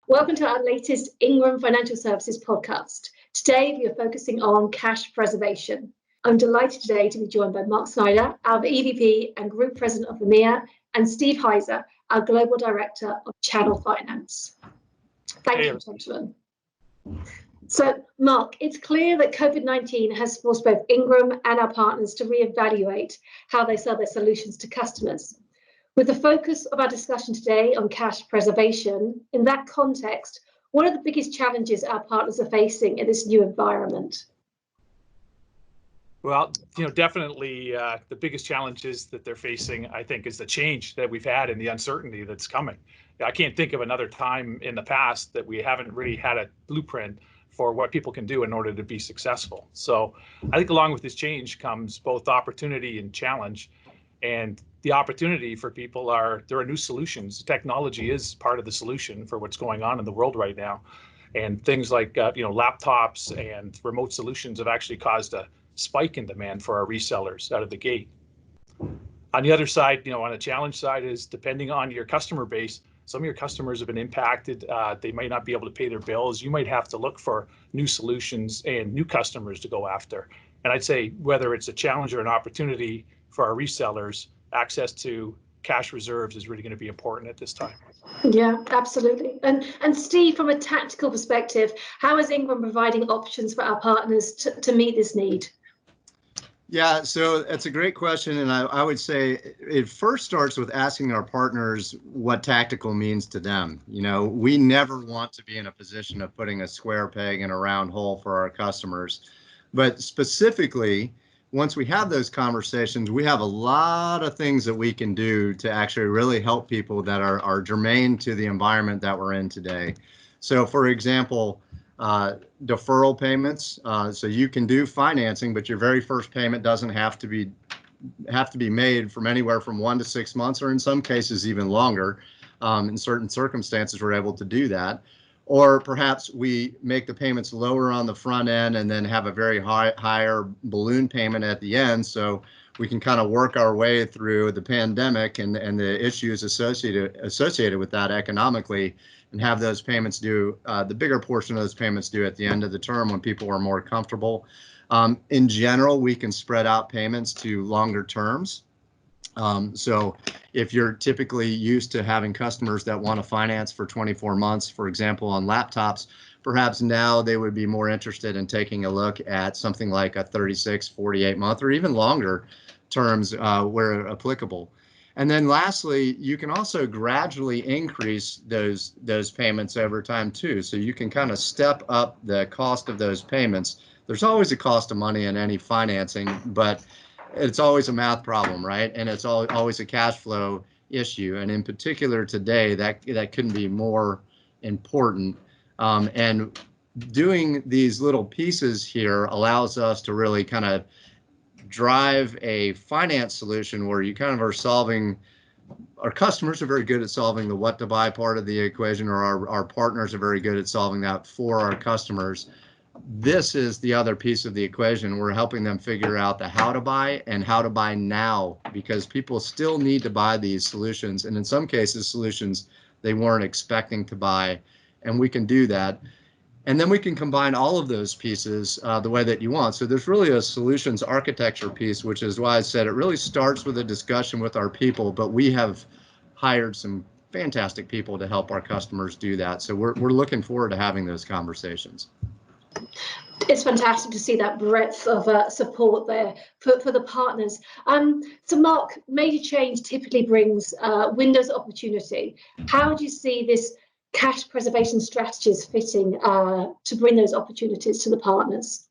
Welcome to our latest Ingram Financial Services podcast. Today, we are focusing on cash preservation. I'm delighted today to be joined by Mark Snyder, our EVP and Group President of EMEA, and Steve Heiser, our Global Director of Channel Finance. Thank you, gentlemen. So, Mark, it's clear that COVID-19 has forced both Ingram and our partners to reevaluate how they sell their solutions to customers. With the focus of our discussion today on cash preservation, in that context, what are the biggest challenges our partners are facing in this new environment? Well, definitely the biggest challenges that they're facing, I think, is the change that we've had and the uncertainty that's coming. I can't think of another time in the past that we haven't really had a blueprint for what people can do in order to be successful. So I think along with this change comes both opportunity and challenge. And the opportunity for people there are new solutions. Technology is part of the solution for what's going on in the world right now. And things like, laptops and remote solutions have actually caused a spike in demand for our resellers out of the gate. On the other side, on the challenge side is depending on your customer base, some of your customers have been impacted. They might not be able to pay their bills. You might have to look for new solutions and new customers to go after. And I'd say whether it's a challenge or an opportunity for our resellers, access to cash reserves is really going to be important at this time. Yeah, absolutely. And Steve, from a tactical perspective, how is Ingram providing options for our partners to meet this need? Yeah, so that's a great question. And I would say it first starts with asking our partners what tactical means to them. We never want to be in a position of putting a square peg in a round hole for our customers. But specifically, once we have those conversations, we have a lot of things that we can do to actually really help people that are germane to the environment that we're in today. So, for example, deferral payments. So you can do financing, but your very first payment doesn't have to be made from anywhere from 1 to 6 months, or in some cases even longer. In certain circumstances, we're able to do that. Or perhaps we make the payments lower on the front end and then have a very higher balloon payment at the end, so we can kind of work our way through the pandemic and the issues associated with that economically, and have those payments due, the bigger portion of those payments due at the end of the term when people are more comfortable. In general, we can spread out payments to longer terms. So if you're typically used to having customers that want to finance for 24 months, for example, on laptops, perhaps now they would be more interested in taking a look at something like a 36, 48 month, or even longer terms where applicable. And then lastly, you can also gradually increase those payments over time too. So you can kind of step up the cost of those payments. There's always a cost of money in any financing, but it's always a math problem, right? And it's always a cash flow issue. And in particular today, that couldn't be more important. And doing these little pieces here allows us to really kind of drive a finance solution where you kind of are solving. Our customers are very good at solving the what to buy part of the equation, or our partners are very good at solving that for our customers. This is the other piece of the equation. We're helping them figure out the how to buy and how to buy now, because people still need to buy these solutions, and in some cases solutions they weren't expecting to buy, and we can do that. And then we can combine all of those pieces the way that you want. So there's really a solutions architecture piece, which is why I said it really starts with a discussion with our people, but we have hired some fantastic people to help our customers do that. So we're looking forward to having those conversations. It's fantastic to see that breadth of support there for the partners. So Mark, major change typically brings windows of opportunity. How do you see this cash preservation strategies fitting to bring those opportunities to the partners?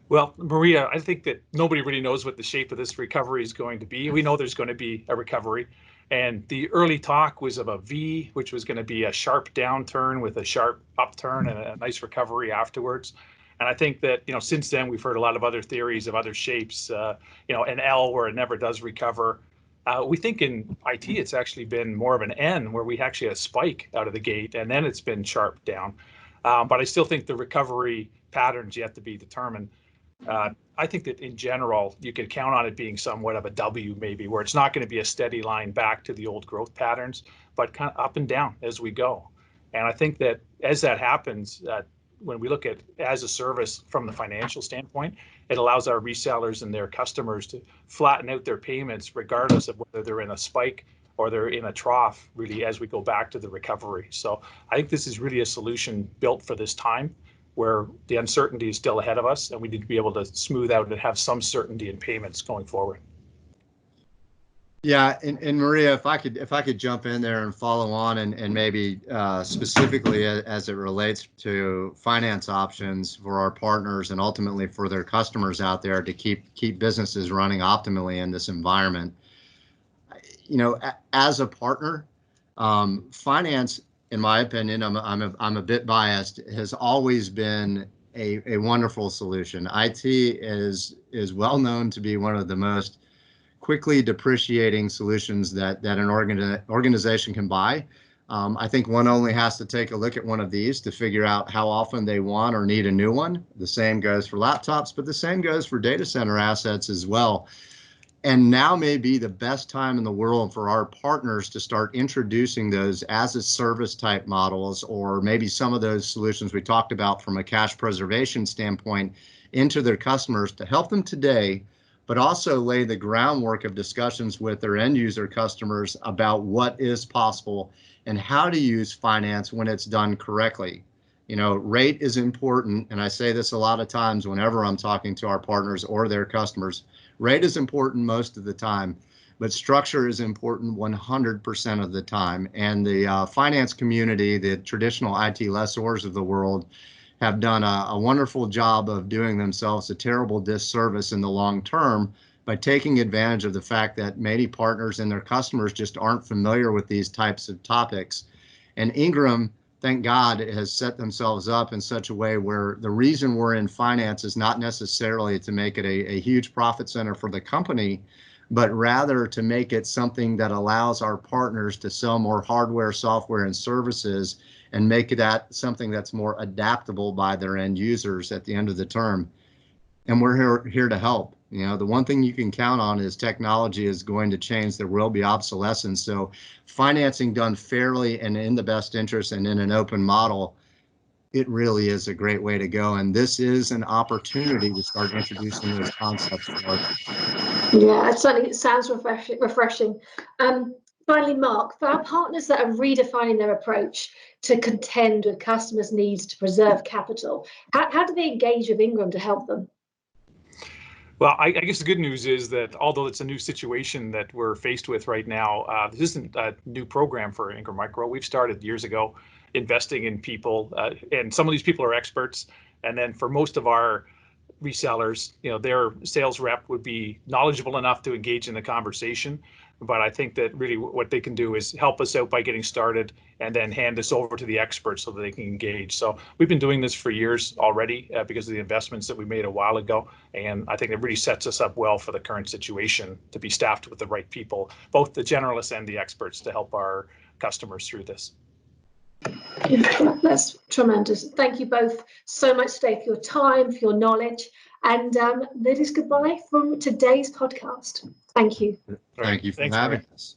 Well, Maria, I think that nobody really knows what the shape of this recovery is going to be. We know there's going to be a recovery. And the early talk was of a V, which was going to be a sharp downturn with a sharp upturn and a nice recovery afterwards. And I think that, since then we've heard a lot of other theories of other shapes, an L where it never does recover. We think in IT it's actually been more of an N, where we actually had a spike out of the gate and then it's been sharp down. But I still think the recovery patterns yet to be determined. I think that in general, you could count on it being somewhat of a W maybe, where it's not going to be a steady line back to the old growth patterns, but kind of up and down as we go. And I think that as that happens, when we look at as a service from the financial standpoint, it allows our resellers and their customers to flatten out their payments regardless of whether they're in a spike or they're in a trough, really, as we go back to the recovery. So I think this is really a solution built for this time where the uncertainty is still ahead of us, and we need to be able to smooth out and have some certainty in payments going forward. Yeah, and Maria, if I could jump in there and follow on, and maybe specifically as it relates to finance options for our partners and ultimately for their customers out there to keep businesses running optimally in this environment. You know, as a partner, finance, in my opinion, I'm a bit biased, has always been a wonderful solution. IT is well known to be one of the most quickly depreciating solutions that an organization can buy. I think one only has to take a look at one of these to figure out how often they want or need a new one. The same goes for laptops, but the same goes for data center assets as well. And now may be the best time in the world for our partners to start introducing those as a service type models, or maybe some of those solutions we talked about from a cash preservation standpoint into their customers to help them today, but also lay the groundwork of discussions with their end user customers about what is possible and how to use finance when it's done correctly. You know, rate is important, and I say this a lot of times whenever I'm talking to our partners or their customers. Rate is important most of the time, but structure is important 100% of the time. And the finance community, the traditional IT lessors of the world, have done a wonderful job of doing themselves a terrible disservice in the long term by taking advantage of the fact that many partners and their customers just aren't familiar with these types of topics. And Ingram, thank God, has set themselves up in such a way where the reason we're in finance is not necessarily to make it a huge profit center for the company, but rather to make it something that allows our partners to sell more hardware, software, and services, and make that something that's more adaptable by their end users at the end of the term. And we're here to help. You know, the one thing you can count on is technology is going to change. There will be obsolescence. So financing done fairly and in the best interest and in an open model, it really is a great way to go. And this is an opportunity to start introducing those concepts for our people. Yeah, it sounds refreshing. Finally, Mark, for our partners that are redefining their approach to contend with customers' needs to preserve capital, how do they engage with Ingram to help them? Well, I guess the good news is that although it's a new situation that we're faced with right now, this isn't a new program for Ingram Micro. We've started years ago investing in people, and some of these people are experts. And then for most of our resellers, you know, their sales rep would be knowledgeable enough to engage in the conversation. But I think that really what they can do is help us out by getting started and then hand us over to the experts so that they can engage. So we've been doing this for years already because of the investments that we made a while ago. And I think it really sets us up well for the current situation to be staffed with the right people, both the generalists and the experts, to help our customers through this. That's tremendous. Thank you both so much today for your time, for your knowledge. And that is goodbye from today's podcast. Thank you. Thank you for having us.